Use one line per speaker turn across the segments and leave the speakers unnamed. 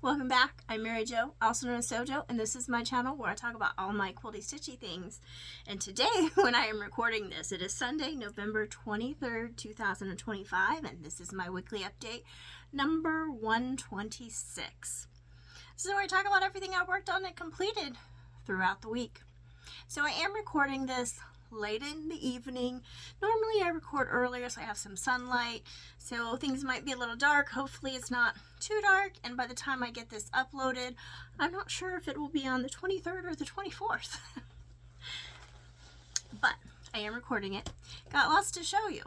Welcome back. I'm Mary Jo, also known as Sewjo, and this is my channel where I talk about all my quilty stitchy things. And today, when I am recording this, it is Sunday, November 23rd, 2025, and this is my weekly update, number 126. This is where I talk about everything I worked on and completed throughout the week. So I am recording this late in the evening. Normally I record earlier so I have some sunlight, so things might be a little dark. Hopefully it's not too dark, and by the time I get this uploaded, I'm not sure if it will be on the 23rd or the 24th. But I am recording it. Got lots to show you.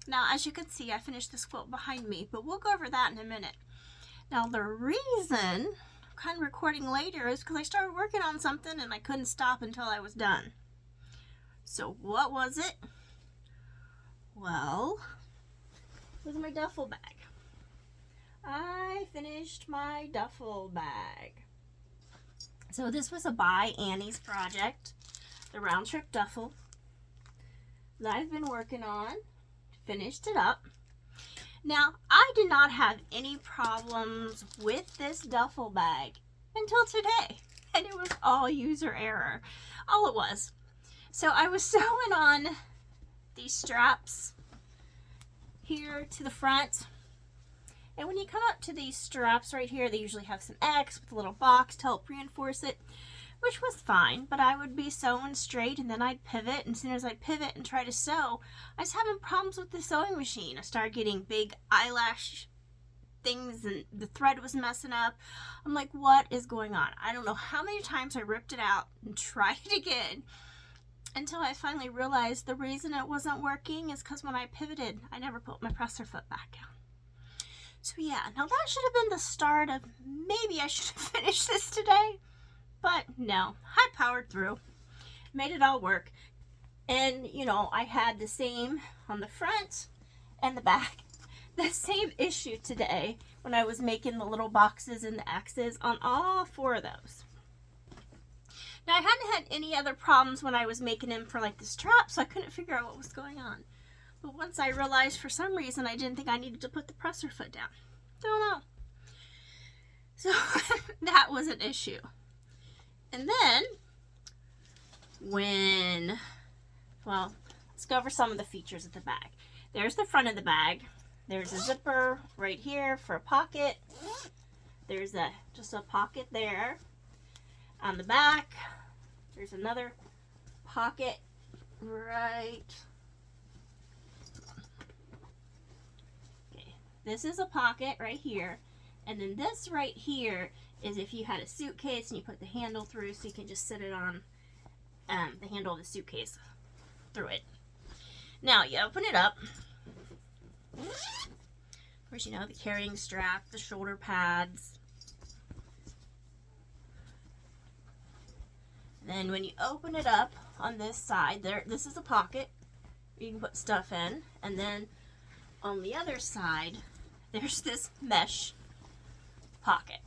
Now, as you can see, I finished this quilt behind me, but we'll go over that in a minute. Now, the reason I'm kind of recording later is because I started working on something and I couldn't stop until I was done. So what was it? Well, it was my duffel bag. I finished my duffel bag. So this was a by Annie's project, the round trip duffel that I've been working on. Finished it up. Now, I did not have any problems with this duffel bag until today, and it was all user error. All it was. So I was sewing on these straps here to the front, and when you come up to these straps right here, they usually have some X with a little box to help reinforce it, which was fine, but I would be sewing straight and then I'd pivot, and as soon as I'd pivot and try to sew, I was having problems with the sewing machine. I started getting big eyelash things and the thread was messing up. I'm like, what is going on? I don't know how many times I ripped it out and tried it again, until I finally realized the reason it wasn't working is because when I pivoted, I never put my presser foot back down. So yeah, now that should have been the start of maybe I should have finished this today, but no, I powered through, made it all work. And you know, I had the same on the front and the back, the same issue today when I was making the little boxes and the X's on all four of those. Now, I hadn't had any other problems when I was making them for like the strap, so I couldn't figure out what was going on. But once I realized for some reason I didn't think I needed to put the presser foot down. Don't know. So that was an issue. And then let's go over some of the features of the bag. There's the front of the bag. There's a zipper right here for a pocket. There's just a pocket there. On the back, there's another pocket right. Okay, this is a pocket right here, and then this right here is if you had a suitcase and you put the handle through, so you can just sit it on the handle of the suitcase through it. Now you open it up. Of course, you know, the carrying strap, the shoulder pads. Then when you open it up on this side, this is a pocket you can put stuff in, and then on the other side there's this mesh pocket.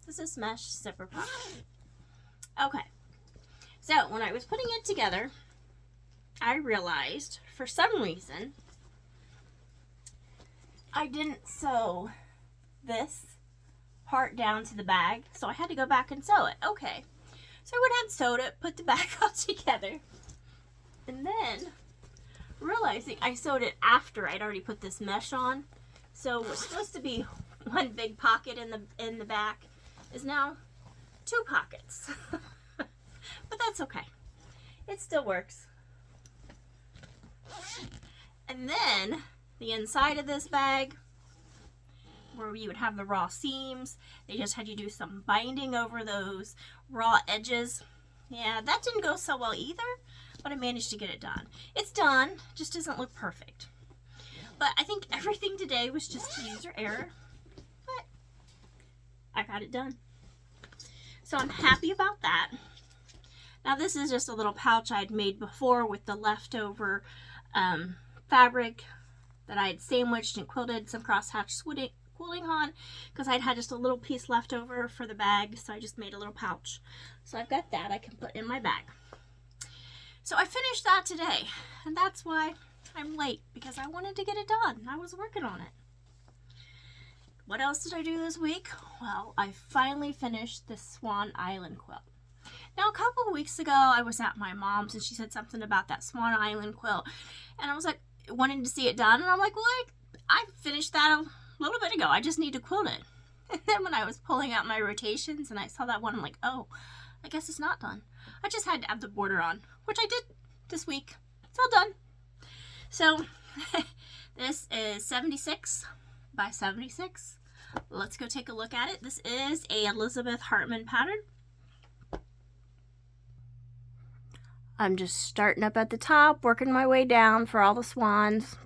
This is mesh zipper pocket. Okay, so when I was putting it together, I realized for some reason I didn't sew this part down to the bag, so I had to go back and sew it. Okay, so I went ahead and sewed it, put the bag all together, and then realizing I sewed it after I'd already put this mesh on, so it was supposed to be one big pocket in the back is now two pockets. But that's okay, it still works. And then the inside of this bag, where you would have the raw seams, they just had you do some binding over those raw edges. Yeah, that didn't go so well either, but I managed to get it done. It's done, just doesn't look perfect. But I think everything today was just user error, but I got it done. So I'm happy about that. Now this is just a little pouch I'd made before with the leftover fabric that I had sandwiched and quilted some crosshatch quilting on, because I'd had just a little piece left over for the bag, so I just made a little pouch. So I've got that I can put in my bag. So I finished that today, and that's why I'm late, because I wanted to get it done. I was working on it. What else did I do this week? Well, I finally finished the Swan Island quilt. Now, a couple of weeks ago, I was at my mom's, and she said something about that Swan Island quilt, and I was like, wanting to see it done, and I'm like, well, I finished that a little bit ago. I just need to quilt it. And then when I was pulling out my rotations, and I saw that one, I'm like, oh, I guess it's not done. I just had to add the border on, which I did this week. It's all done. So, this is 76 by 76. Let's go take a look at it. This is a Elizabeth Hartman pattern. I'm just starting up at the top, working my way down for all the swans,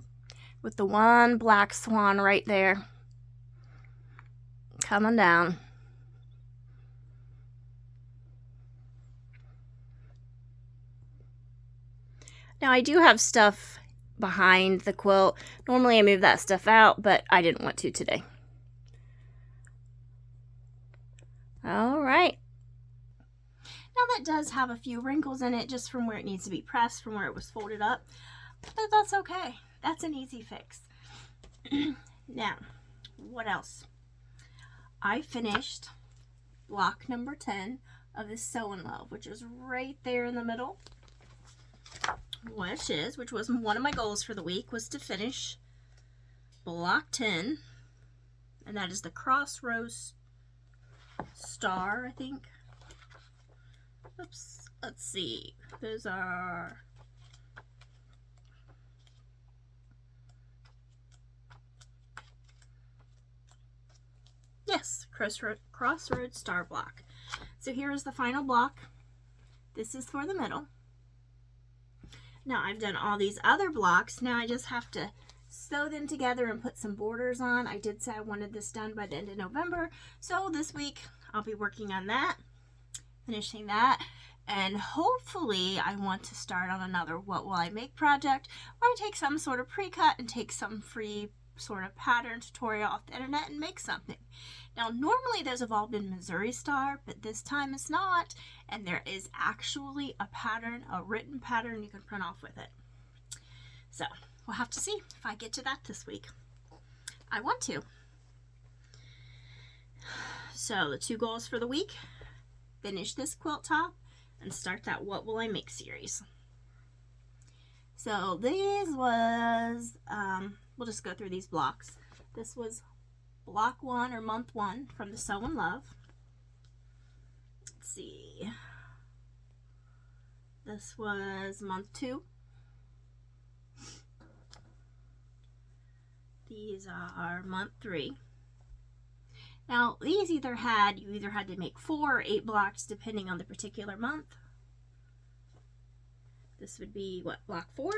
with the one black swan right there. Coming down. Now I do have stuff behind the quilt. Normally I move that stuff out, but I didn't want to today. All right. Now that does have a few wrinkles in it just from where it needs to be pressed, from where it was folded up, but that's okay. That's an easy fix. Now, what else? I finished block number 10 of this Sew in Love, which is right there in the middle. Which was one of my goals for the week, was to finish block 10, and that is the Crossroads Star, I think. Oops, let's see. Those are... Yes, Crossroads Star block. So here is the final block. This is for the middle. Now I've done all these other blocks. Now I just have to sew them together and put some borders on. I did say I wanted this done by the end of November. So this week I'll be working on that, finishing that. And hopefully I want to start on another What Will I Make project, where I take some sort of pre-cut and take some free sort of pattern tutorial off the internet and make something. Now normally those have all been Missouri Star, but this time it's not, and there is actually a pattern, a written pattern you can print off with it. So we'll have to see if I get to that this week. I want to. So the two goals for the week: finish this quilt top and start that What Will I Make series. So these was, we'll just go through these blocks. This was block 1 or month 1 from the Sew in Love. Let's see. This was month 2. These are month 3. Now these you either had to make 4 or 8 blocks depending on the particular month. This would be what, block 4?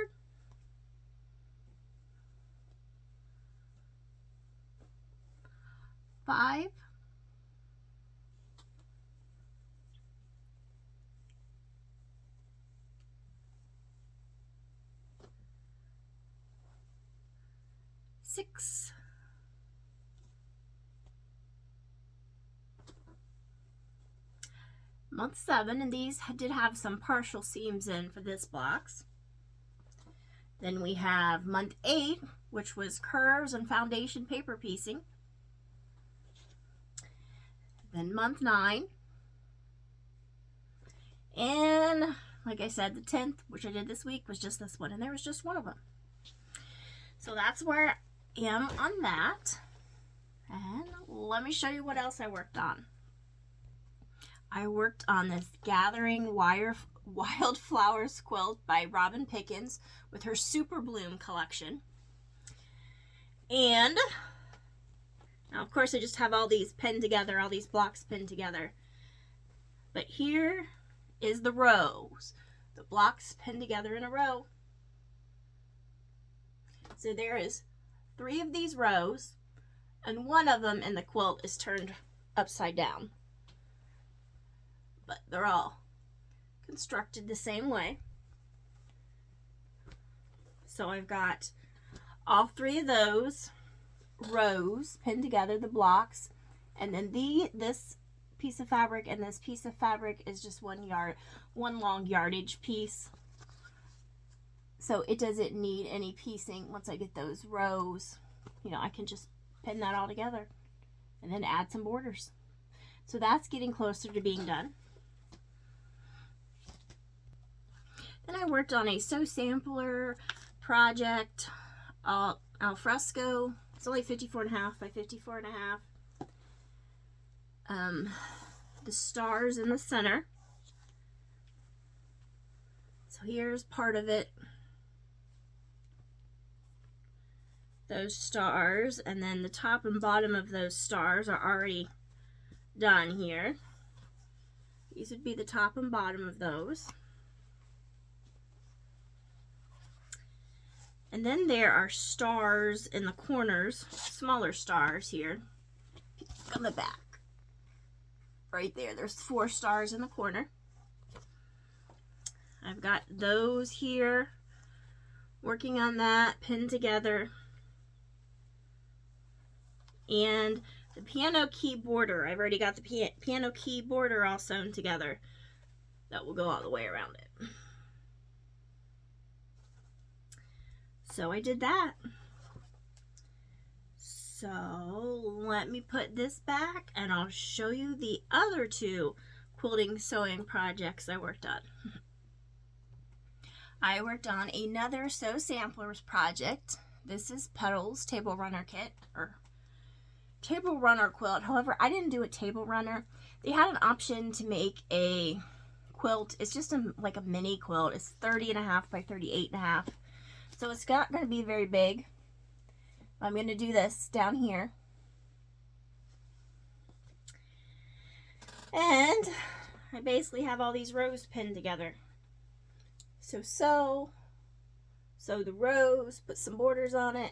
Five. 6. Month 7, and these did have some partial seams in for this box. Then we have month 8, which was curves and foundation paper piecing. Then month 9. And like I said, the 10th, which I did this week, was just this one, and there was just one of them. So that's where I am on that. And let me show you what else I worked on. I worked on this Gathering Wildflowers quilt by Robin Pickens with her Super Bloom collection. And now, of course, I just have all these pinned together, all these blocks pinned together. But here is the rows, the blocks pinned together in a row. So there is 3 of these rows, and one of them in the quilt is turned upside down. But they're all constructed the same way. So I've got all 3 of those rows pinned together, the blocks, and then this piece of fabric and this piece of fabric is just one long yardage piece. So it doesn't need any piecing. Once I get those rows, you know, I can just pin that all together and then add some borders. So that's getting closer to being done. Then I worked on a sew sampler project, al fresco. It's only 54.5 by 54.5. The stars in the center. So here's part of it. Those stars, and then the top and bottom of those stars are already done here. These would be the top and bottom of those. And then there are stars in the corners, smaller stars here on the back. Right there, there's 4 stars in the corner. I've got those here, working on that, pinned together. And the piano key border, I've already got the piano key border all sewn together. That will go all the way around it. So I did that. So let me put this back and I'll show you the other 2 quilting sewing projects I worked on. I worked on another Sew Samplers project. This is Petals Table Runner Kit, or Table Runner quilt. However, I didn't do a table runner. They had an option to make a quilt. It's just like a mini quilt. It's 30.5 by 38.5. So it's not going to be very big. I'm going to do this down here. And I basically have all these rows pinned together. So sew the rows, put some borders on it.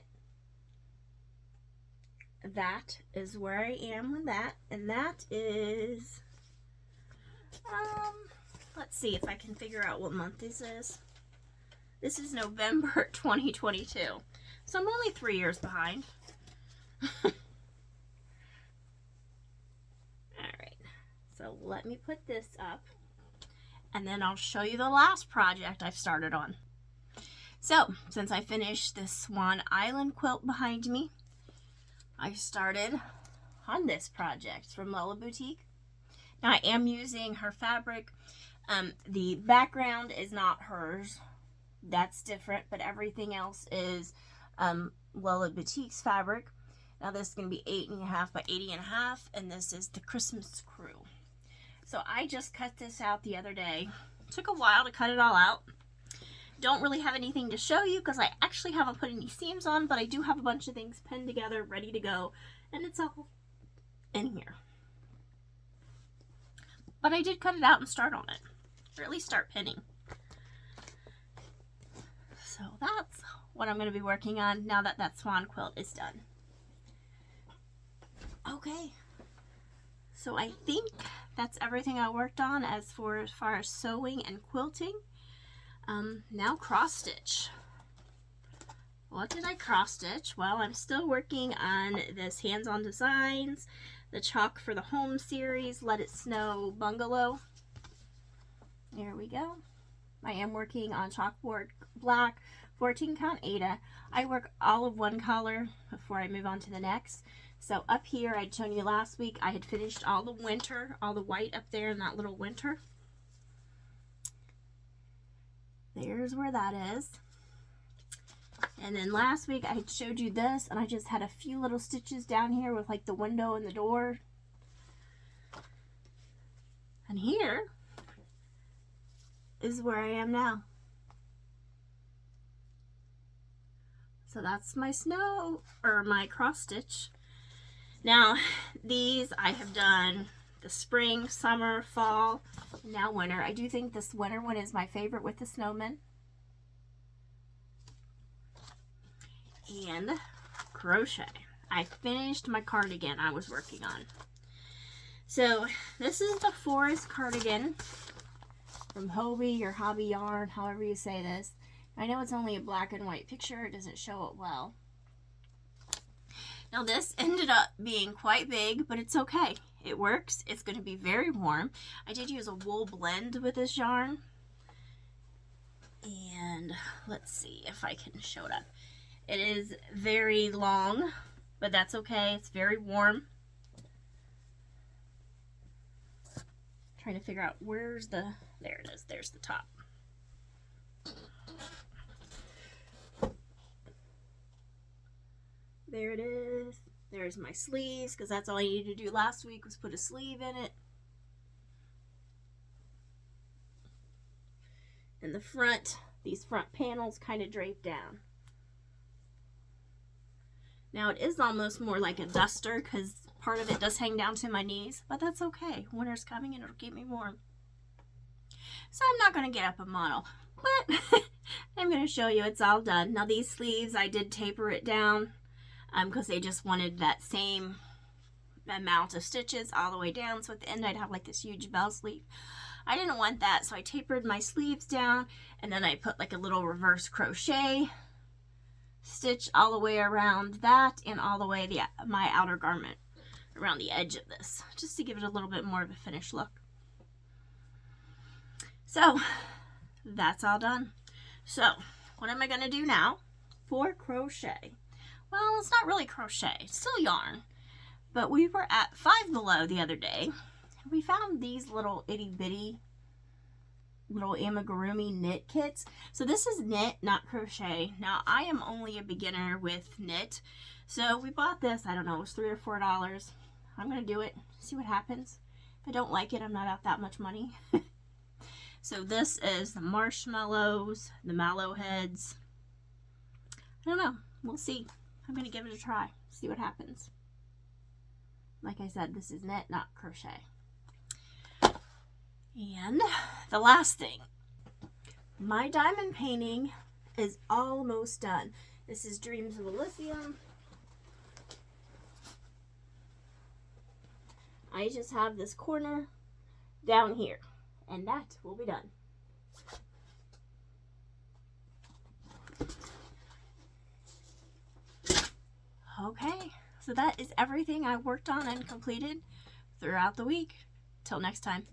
That is where I am with that. And that is, let's see if I can figure out what month this is. This is November 2022. So I'm only 3 years behind. Alright. So let me put this up. And then I'll show you the last project I've started on. So, since I finished this Swan Island quilt behind me, I started on this project from Lola Boutique. Now I am using her fabric. The background is not hers. That's different, but everything else is Lola Boutique's fabric. Now this is going to be 8.5 by 80.5, and this is the Christmas Crew. So I just cut this out the other day. Took a while to cut it all out. Don't really have anything to show you because I actually haven't put any seams on, but I do have a bunch of things pinned together, ready to go, and it's all in here. But I did cut it out and start on it, or at least start pinning. So that's what I'm going to be working on now that that swan quilt is done. Okay, so I think that's everything I worked on as far as sewing and quilting. Now cross stitch. What did I cross stitch? Well, I'm still working on this Hands-On Designs, the Chalk for the Home series, Let It Snow Bungalow. There we go. I am working on chalkboard black 14 count Aida. I work all of one color before I move on to the next. So up here, I'd shown you last week, I had finished all the winter, all the white up there in that little winter. There's where that is. And then last week I had showed you this, and I just had a few little stitches down here with like the window and the door. And here is where I am now. So that's my snow, or my cross stitch. Now these I have done the spring, summer, fall, now winter. I do think this winter one is my favorite with the snowman. And crochet. I finished my cardigan I was working on. So this is the forest cardigan from Hobby or Hobby Yarn, however you say this. I know it's only a black and white picture, it doesn't show it well. Now this ended up being quite big, but it's okay. It works. It's going to be very warm. I did use a wool blend with this yarn. And let's see if I can show it up. It is very long, but that's okay. It's very warm. Trying to figure out where's the, there it is, there's the top. There it is. There's my sleeves, because that's all I needed to do last week was put a sleeve in it. And the front, these front panels kind of drape down. Now it is almost more like a duster because part of it does hang down to my knees, but that's okay. Winter's coming and it'll keep me warm. So I'm not going to get up a model, but I'm going to show you it's all done. Now these sleeves, I did taper it down because they just wanted that same amount of stitches all the way down. So at the end I'd have like this huge bell sleeve. I didn't want that, so I tapered my sleeves down, and then I put like a little reverse crochet stitch all the way around that and all the way my outer garment around the edge of this, just to give it a little bit more of a finished look. So that's all done. So what am I going to do now for crochet? Well, it's not really crochet, it's still yarn, but we were at Five Below the other day. We found these little itty bitty little amigurumi knit kits. So this is knit, not crochet. Now I am only a beginner with knit, so we bought this. I don't know, it was $3 or $4. I'm gonna do it, see what happens. If I don't like it, I'm not out that much money. So this is the marshmallows, the mallow heads. I don't know, we'll see. I'm gonna give it a try, see what happens. Like I said, this is knit, not crochet. And the last thing, my diamond painting is almost done. This is Dreams of Elysium. I just have this corner down here, and that will be done. Okay, so that is everything I worked on and completed throughout the week. Till next time.